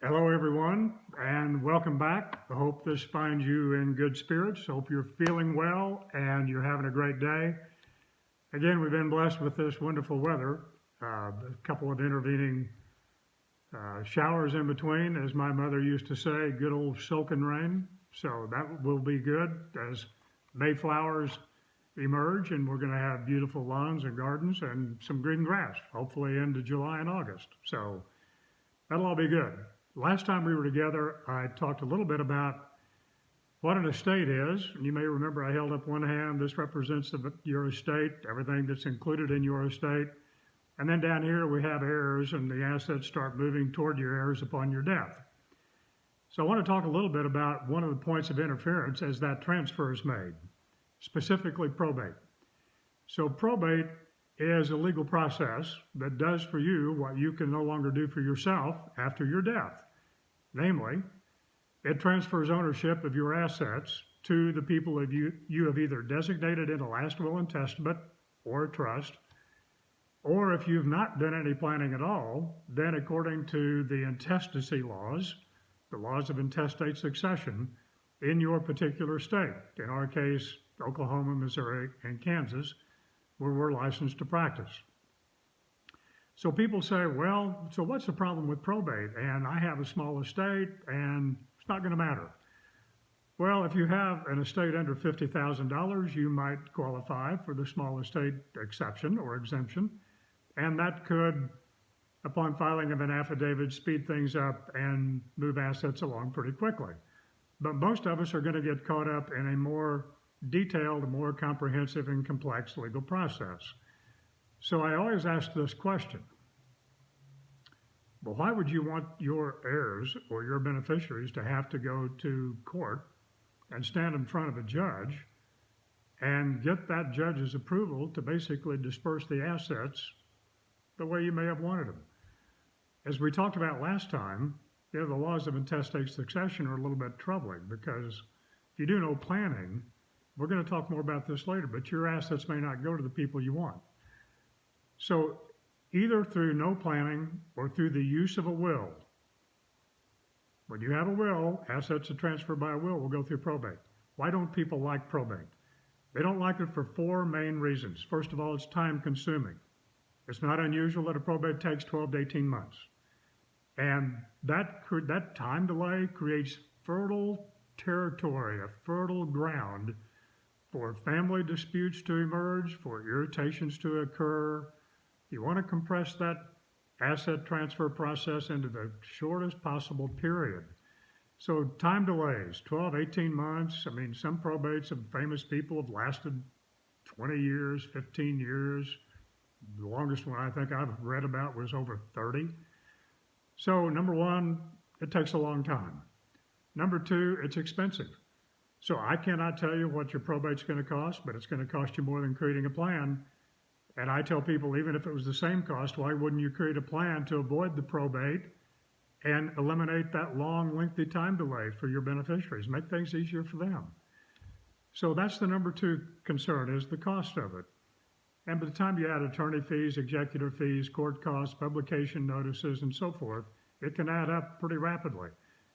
Hello, everyone, and welcome back. I hope this finds you in good spirits. Hope you're feeling well and you're having a great day. Again, we've been blessed with this wonderful weather. A couple of intervening showers in between, as my mother used to say, good old soaking rain. So that will be good as Mayflowers emerge, and we're going to have beautiful lawns and gardens and some green grass, hopefully into July and August. So that'll all be good. Last time we were together, I talked a little bit about what an estate is. And you may remember I held up one hand. This represents your estate, everything that's included in your estate. And then down here we have heirs, and the assets start moving toward your heirs upon your death. So I want to talk a little bit about one of the points of interference as that transfer is made, specifically probate. So probate is a legal process that does for you what you can no longer do for yourself after your death. Namely, it transfers ownership of your assets to the people that you have either designated in a last will and testament or a trust, or if you've not done any planning at all, then according to the intestacy laws, the laws of intestate succession in your particular state, in our case, Oklahoma, Missouri, and Kansas, where we're licensed to practice. So people say, well, so what's the problem with probate? And I have a small estate and it's not going to matter. Well, if you have an estate under $50,000, you might qualify for the small estate exception or exemption. And that could, upon filing of an affidavit, speed things up and move assets along pretty quickly. But most of us are going to get caught up in a more detailed, more comprehensive and complex legal process. So I always ask this question. Well, why would you want your heirs or your beneficiaries to have to go to court and stand in front of a judge and get that judge's approval to basically disperse the assets the way you may have wanted them? As we talked about last time, the laws of intestate succession are a little bit troubling because if you do no planning, we're going to talk more about this later, but your assets may not go to the people you want. So either through no planning or through the use of a will, when you have a will, assets that transfer by a will go through probate. Why don't people like probate? They don't like it for four main reasons. First of all, it's time consuming. It's not unusual that a probate takes 12 to 18 months. And that time delay creates fertile territory, a fertile ground for family disputes to emerge, for irritations to occur. You want to compress that asset transfer process into the shortest possible period. So time delays, 12, 18 months. I mean, some probates of famous people have lasted 20 years, 15 years. The longest one I think I've read about was over 30. So number one, it takes a long time. Number two, it's expensive. So I cannot tell you what your probate's going to cost, but it's going to cost you more than creating a plan. And I tell people, even if it was the same cost, why wouldn't you create a plan to avoid the probate and eliminate that long, lengthy time delay for your beneficiaries, make things easier for them? So that's the number two concern, is the cost of it. And by the time you add attorney fees, executor fees, court costs, publication notices, and so forth, it can add up pretty rapidly.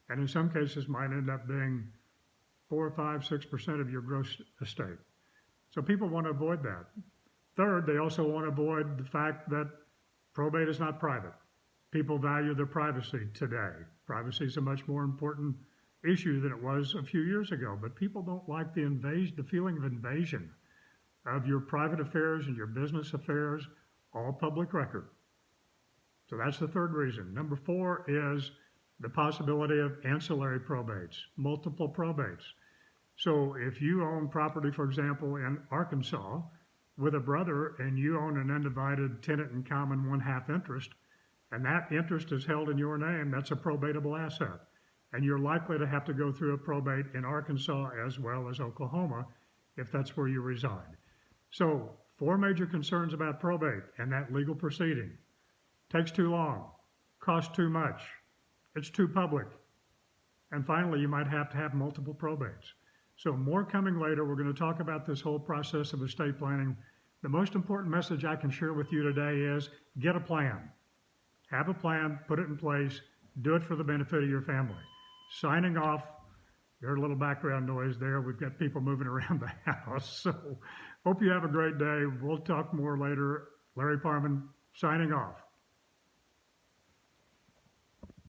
And in some cases might end up being 4, 5, 6% of your gross estate. So people want to avoid that. Third, they also want to avoid the fact that probate is not private. People value their privacy today. Privacy is a much more important issue than it was a few years ago, but people don't like the feeling of invasion of your private affairs and your business affairs, all public record. So that's the third reason. Number four is the possibility of ancillary probates, multiple probates. So if you own property, for example, in Arkansas with a brother and you own an undivided tenant in common 1/2 interest, and that interest is held in your name, that's a probatable asset. And you're likely to have to go through a probate in Arkansas as well as Oklahoma if that's where you reside. So 4 major concerns about probate and that legal proceeding. Takes too long, costs too much, it's too public, and finally you might have to have multiple probates. So more coming later. We're going to talk about this whole process of estate planning. The most important message I can share with you today is get a plan. Have a plan, put it in place, Do it for the benefit of your family. Signing off. You heard a little background noise there. We've got people moving around the house. So hope you have a great day. We'll talk more later. Larry Parman signing off.